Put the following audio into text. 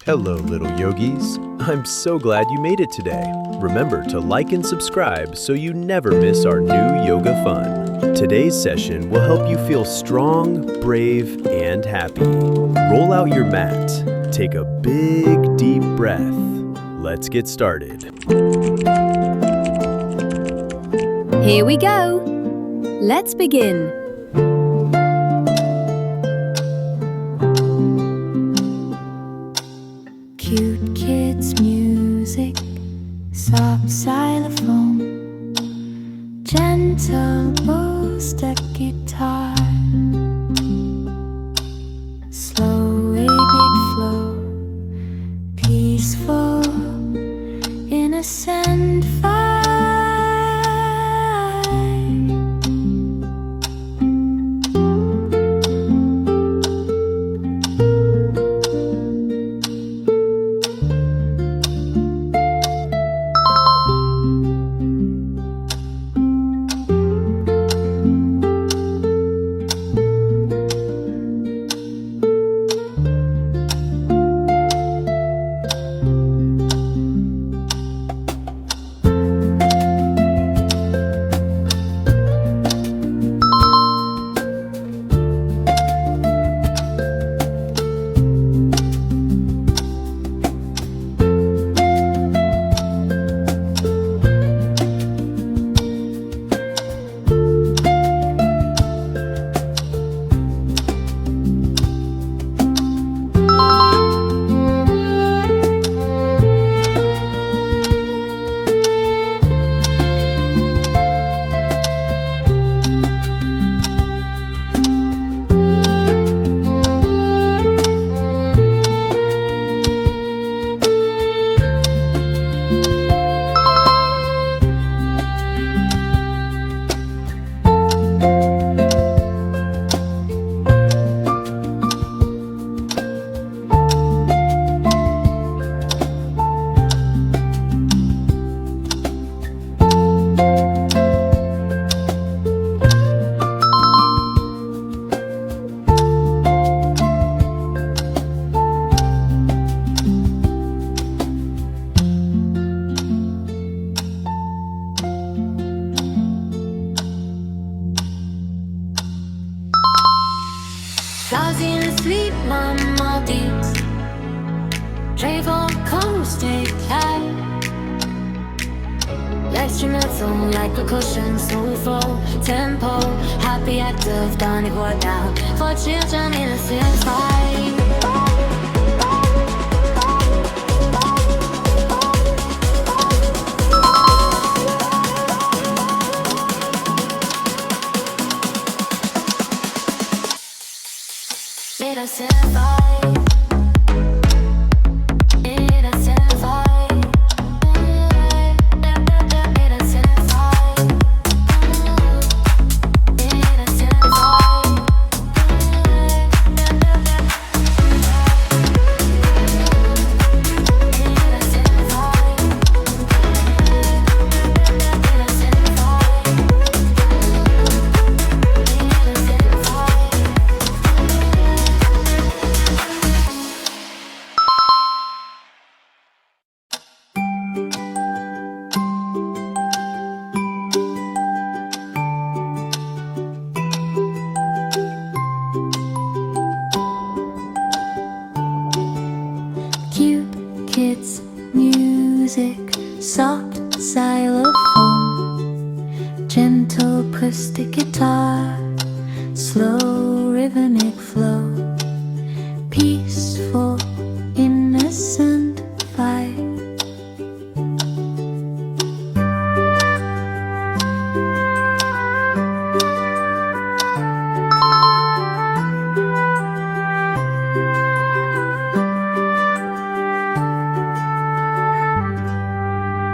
Hello, little yogis. I'm so glad you made it today. Remember to like and subscribe so you never miss our new yoga fun. Today's session will help you feel strong, brave, and happy. Roll out your mat. Take a big, deep breath. Let's get started. Here we go. Let's begin. Cute kids music, soft xylophone, gentle bow-step guitar, slow big flow, peaceful, innocent vibe. Drowsy and asleep, my Maldives. Travel coast, take high. Instrumental like percussion, soulful tempo. Happy, active, done it what now? For children, innocent vibe. Innocent vibe. Innocent vibe. Innocent vibe. Innocent vibe. Cute kids music, soft xylophone, gentle acoustic guitar, slow rhythmic flow, peaceful innocent vibe.